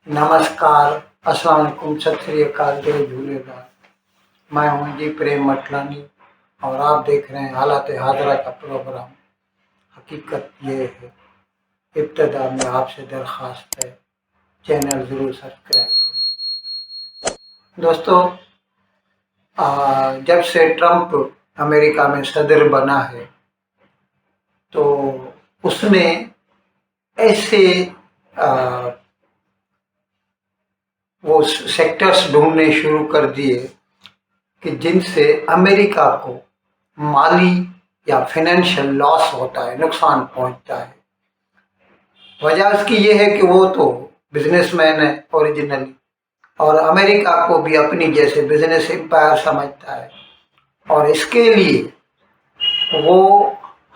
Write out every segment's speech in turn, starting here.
नमस्कार, अस्सलाम वालेकुम, सत श्री अकाल, जय झूलेलाल। मैं हूं जी प्रेम मटलानी और आप देख रहे हैं हालात हाजरा का प्रोग्राम। हकीकत ये है, इब्तदा में आपसे दरख्वास्त है, चैनल ज़रूर सब्सक्राइब करें। दोस्तों, जब से ट्रंप अमेरिका में सदर बना है तो उसने ऐसे वो सेक्टर्स ढूंढने शुरू कर दिए कि जिनसे अमेरिका को माली या फाइनेंशियल लॉस होता है, नुकसान पहुंचता है। वजह इसकी ये है कि वो तो बिजनेसमैन है ओरिजिनली और अमेरिका को भी अपनी जैसे बिजनेस एम्पायर समझता है और इसके लिए वो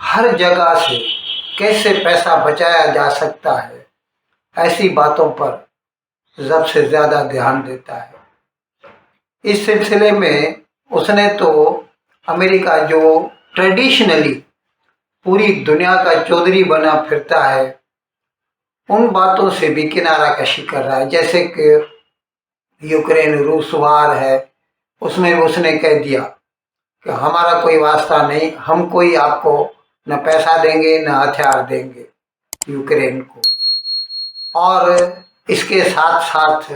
हर जगह से कैसे पैसा बचाया जा सकता है ऐसी बातों पर सबसे ज़्यादा ध्यान देता है। इस सिलसिले में उसने तो अमेरिका जो ट्रेडिशनली पूरी दुनिया का चौधरी बना फिरता है उन बातों से भी किनारा कशी कर रहा है। जैसे कि यूक्रेन रूस वार है, उसमें उसने कह दिया कि हमारा कोई वास्ता नहीं, हम कोई आपको न पैसा देंगे न हथियार देंगे यूक्रेन को। और इसके साथ साथ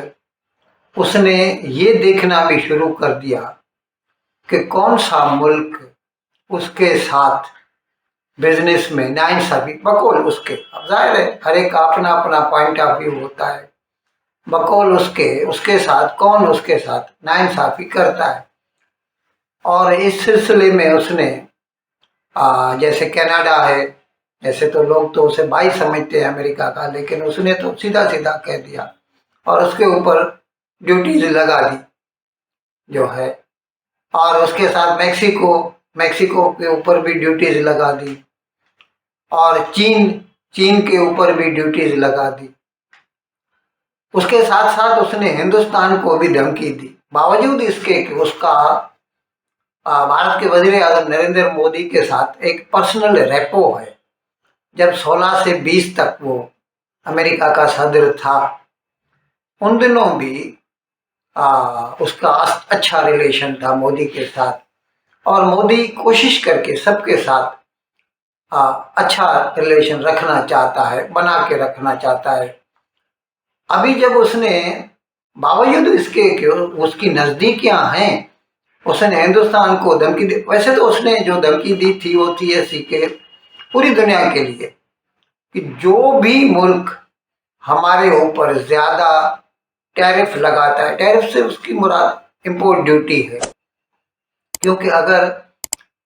उसने ये देखना भी शुरू कर दिया कि कौन सा मुल्क उसके साथ बिजनेस में नाइंसाफी बकौल उसके, अब जाहिर है हर एक का अपना अपना पॉइंट ऑफ व्यू होता है, बकौल उसके साथ कौन उसके साथ नाइंसाफी करता है। और इस सिलसिले में उसने जैसे कनाडा है, ऐसे तो लोग तो उसे भाई समझते हैं अमेरिका का, लेकिन उसने तो सीधा सीधा कह दिया और उसके ऊपर ड्यूटीज लगा दी जो है। और उसके साथ मैक्सिको के ऊपर भी ड्यूटीज लगा दी और चीन के ऊपर भी ड्यूटीज लगा दी। उसके साथ साथ उसने हिंदुस्तान को भी धमकी दी, बावजूद इसके कि उसका भारत के वजीर आजम नरेंद्र मोदी के साथ एक पर्सनल रेपो है। जब 16 से 20 तक वो अमेरिका का सदर था उन दिनों भी उसका अच्छा रिलेशन था मोदी के साथ और मोदी कोशिश करके सबके साथ अच्छा रिलेशन रखना चाहता है, बना के रखना चाहता है। अभी जब उसने बावजूद इसके कि उसकी नज़दीकियां हैं, उसने हिंदुस्तान को धमकी दी। वैसे तो उसने जो धमकी दी थी वो थी ऐसी कि पूरी दुनिया के लिए कि जो भी मुल्क हमारे ऊपर ज़्यादा टैरिफ लगाता है, टैरिफ से उसकी मुराद इंपोर्ट ड्यूटी है, क्योंकि अगर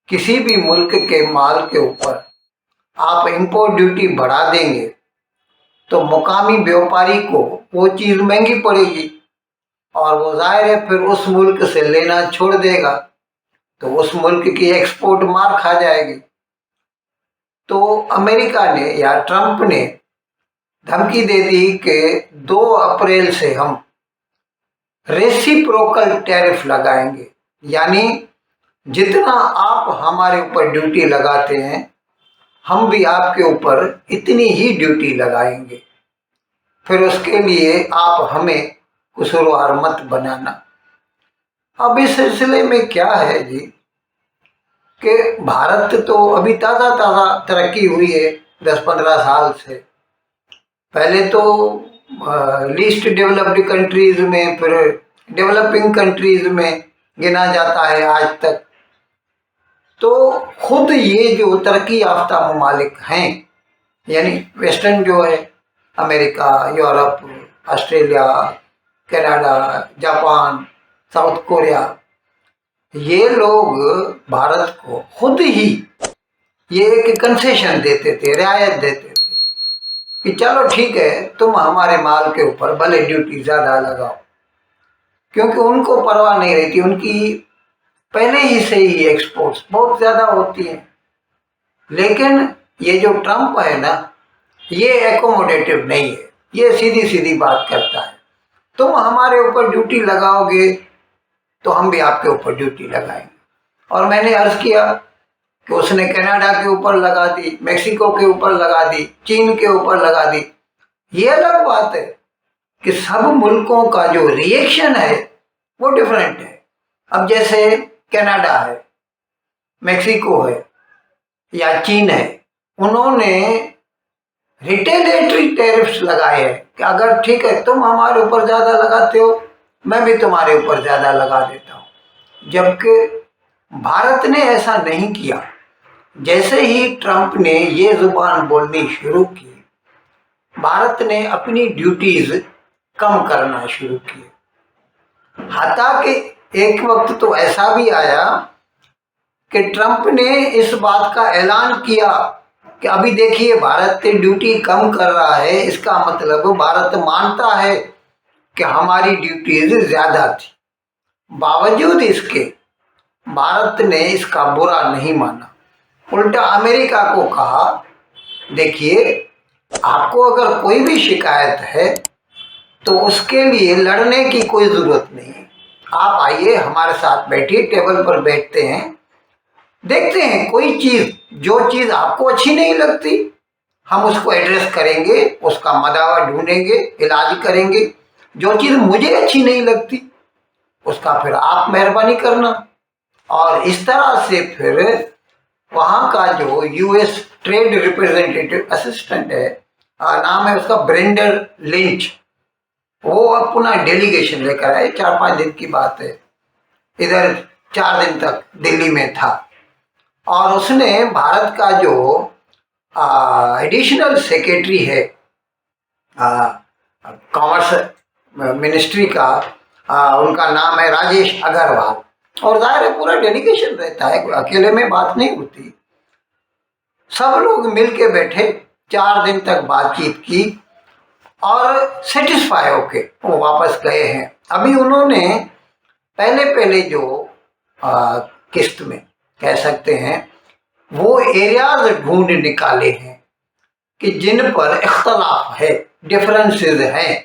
किसी भी मुल्क के माल के ऊपर आप इंपोर्ट ड्यूटी बढ़ा देंगे तो मुकामी व्यापारी को वो चीज़ महंगी पड़ेगी और वो जाहिर है फिर उस मुल्क से लेना छोड़ देगा, तो उस मुल्क की एक्सपोर्ट मार खा जाएगी। तो अमेरिका ने या ट्रंप ने धमकी दे दी कि 2 अप्रैल से हम रेसिप्रोकल टैरिफ लगाएंगे, यानी जितना आप हमारे ऊपर ड्यूटी लगाते हैं हम भी आपके ऊपर इतनी ही ड्यूटी लगाएंगे, फिर उसके लिए आप हमें कसूरवार मत बनाना। अब इस सिलसिले में क्या है जी कि भारत तो अभी ताज़ा तरक्की हुई है 10-15 साल से। पहले तो लीस्ट डेवलप्ड कंट्रीज में, फिर डेवलपिंग कंट्रीज में गिना जाता है आज तक। तो खुद ये जो तरक्की याफ्ता ममालिक हैं, यानी वेस्टर्न जो है America, Europe, Australia, Canada, Japan, south Korea, ये लोग भारत को खुद ही ये एक कंसेशन देते थे, रियायत देते थे कि चलो ठीक है तुम हमारे माल के ऊपर भले ड्यूटी ज़्यादा लगाओ, क्योंकि उनको परवाह नहीं रहती, उनकी पहले ही से ही एक्सपोर्ट्स बहुत ज़्यादा होती हैं। लेकिन ये जो ट्रंप है ना, ये एकोमोडेटिव नहीं है, ये सीधी सीधी बात करता है, तुम हमारे ऊपर ड्यूटी लगाओगे तो हम भी आपके ऊपर ड्यूटी लगाएंगे। और मैंने अर्ज़ किया कि उसने कनाडा के ऊपर लगा दी, मैक्सिको के ऊपर लगा दी, चीन के ऊपर लगा दी। ये अलग बात है कि सब मुल्कों का जो रिएक्शन है वो डिफरेंट है। अब जैसे कनाडा है, मेक्सिको है या चीन है, उन्होंने रिटेलिएटरी टैरिफ्स लगाए हैं कि अगर ठीक है तुम हमारे ऊपर ज़्यादा लगाते हो, मैं भी तुम्हारे ऊपर ज़्यादा लगा देता हूँ। जबकि भारत ने ऐसा नहीं किया। जैसे ही ट्रंप ने ये जुबान बोलनी शुरू की, भारत ने अपनी ड्यूटीज कम करना शुरू किए। हालांकि एक वक्त तो ऐसा भी आया कि ट्रंप ने इस बात का ऐलान किया कि अभी देखिए भारत ड्यूटी कम कर रहा है, इसका मतलब भारत मानता है कि हमारी ड्यूटीज ज्यादा थी। बावजूद इसके भारत ने इसका बुरा नहीं माना, उल्टा अमेरिका को कहा देखिए आपको अगर कोई भी शिकायत है तो उसके लिए लड़ने की कोई जरूरत नहीं है, आप आइए हमारे साथ बैठिए, टेबल पर बैठते हैं, देखते हैं कोई चीज, जो चीज आपको अच्छी नहीं लगती हम उसको एड्रेस करेंगे, उसका मदावा ढूंढेंगे, इलाज करेंगे। जो चीज मुझे अच्छी नहीं लगती उसका फिर आप मेहरबानी करना। और इस तरह से फिर वहाँ का जो यूएस ट्रेड रिप्रेजेंटेटिव असिस्टेंट है, नाम है उसका ब्रेंडन लिंच, वो अपना डेलीगेशन लेकर आए। 4-5 दिन की बात है, इधर 4 दिन तक दिल्ली में था और उसने भारत का जो एडिशनल सेक्रेटरी है कॉमर्स मिनिस्ट्री का, उनका नाम है राजेश अग्रवाल, और जाहिर है पूरा डेलीगेशन रहता है, अकेले में बात नहीं होती। सब लोग मिल के बैठे, 4 दिन तक बातचीत की और सेटिस्फाई होके वो वापस गए हैं। अभी उन्होंने पहले जो किस्त में कह सकते हैं वो एरियाज ढूंढ निकाले हैं कि जिन पर इख्तलाफ है, डिफरेंसेस हैं,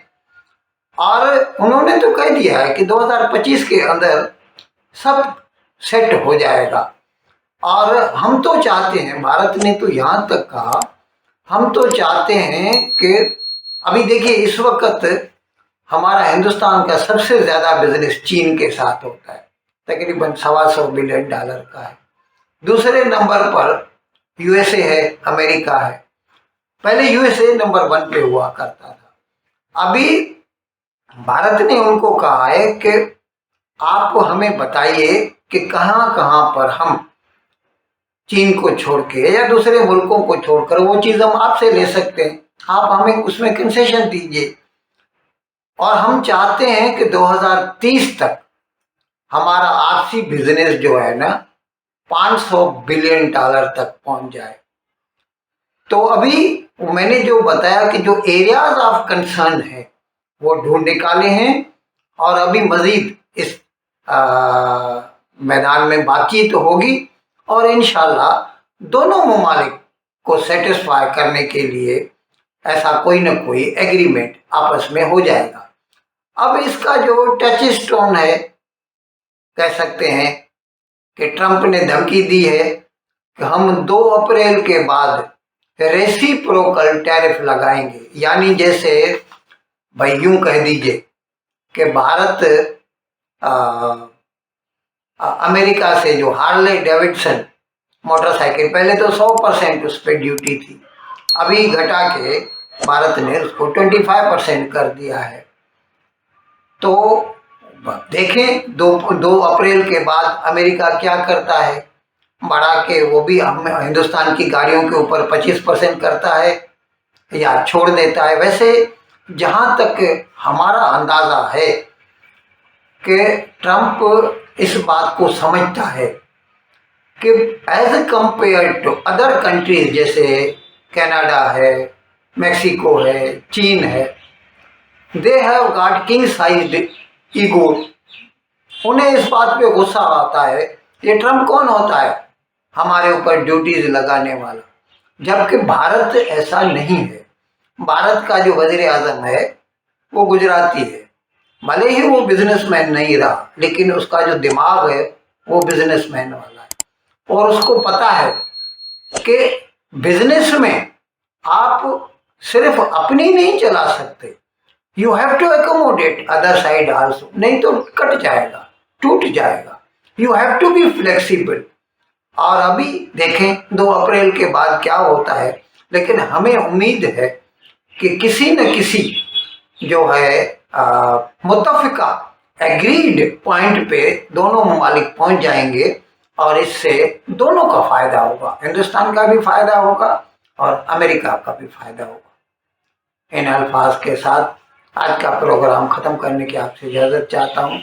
और उन्होंने तो कह दिया है कि 2025 के अंदर सब सेट हो जाएगा। और हम तो चाहते हैं, भारत ने तो यहाँ तक कहा, हम तो चाहते हैं कि अभी देखिए इस वक्त हमारा हिंदुस्तान का सबसे ज़्यादा बिजनेस चीन के साथ होता है, तकरीबन $125 बिलियन का है। दूसरे नंबर पर यूएसए है, अमेरिका है। पहले यूएसए नंबर 1 पे हुआ करता था। अभी भारत ने उनको कहा है कि आप हमें बताइए कि कहाँ कहाँ पर हम चीन को छोड़ के या दूसरे मुल्कों को छोड़कर वो चीज़ हम आपसे ले सकते हैं, आप हमें उसमें कंसेशन दीजिए। और हम चाहते हैं कि 2030 तक हमारा आपसी बिजनेस जो है ना $500 बिलियन तक पहुंच जाए। तो अभी मैंने जो बताया कि जो एरियाज ऑफ कंसर्न है वो ढूंढ निकाले हैं और अभी मजीद इस मैदान में बातचीत होगी और इंशाल्लाह दोनों ममालिक को सेटिस्फाई करने के लिए ऐसा कोई ना कोई एग्रीमेंट आपस में हो जाएगा। अब इसका जो टच स्टोन है, कह सकते हैं कि ट्रंप ने धमकी दी है कि हम 2 अप्रैल के बाद रेसिप्रोकल टैरिफ लगाएंगे। यानी जैसे भाई यूं कह दीजिए कि भारत अमेरिका से जो हार्ले डेविडसन मोटरसाइकिल, पहले तो 100% उस पर ड्यूटी थी, अभी घटा के भारत ने उसको 25% कर दिया है। तो देखें 2 अप्रैल के बाद अमेरिका क्या करता है, बढ़ा के वो भी हम हिंदुस्तान की गाड़ियों के ऊपर 25% करता है या छोड़ देता है। वैसे जहाँ तक हमारा अंदाज़ा है कि ट्रंप इस बात को समझता है कि as compare to other countries जैसे कनाडा है, मेक्सिको है, चीन है, they have got king sized ego. उन्हें इस बात पे गुस्सा आता है ये ट्रंप कौन होता है हमारे ऊपर ड्यूटीज लगाने वाला, जबकि भारत ऐसा नहीं है। भारत का जो वजीर आजम है वो गुजराती है, भले ही वो बिजनेसमैन नहीं रहा लेकिन उसका जो दिमाग है वो बिजनेसमैन वाला है और उसको पता है कि बिजनेस में आप सिर्फ अपनी नहीं चला सकते, you have to accommodate other side also, नहीं तो कट जाएगा, टूट जाएगा। You have to be flexible. और अभी देखें 2 अप्रैल के बाद क्या होता है, लेकिन हमें उम्मीद है कि किसी न किसी जो है मुत्तफिका एग्रीड पॉइंट पे दोनों ममालिक पहुंच जाएंगे और इससे दोनों का फायदा होगा, हिंदुस्तान का भी फायदा होगा और अमेरिका का भी फायदा होगा। इन अल्फाज के साथ आज का प्रोग्राम ख़त्म करने की आपसे इजाज़त चाहता हूँ,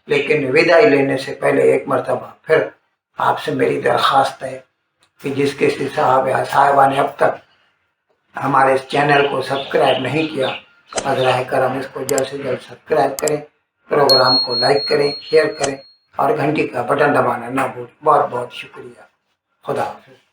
लेकिन विदाई लेने से पहले एक मरतबा फिर आपसे मेरी दरख्वास्त है कि जिस किसी साहब या साहिबा ने अब तक हमारे इस चैनल को सब्सक्राइब नहीं किया, बज़राह करम इसको जल्द से जल्द सब्सक्राइब करें, प्रोग्राम को लाइक करें, शेयर करें और घंटी का बटन दबाना ना भूलें। बहुत बहुत शुक्रिया। खुदा हाफ़िज़।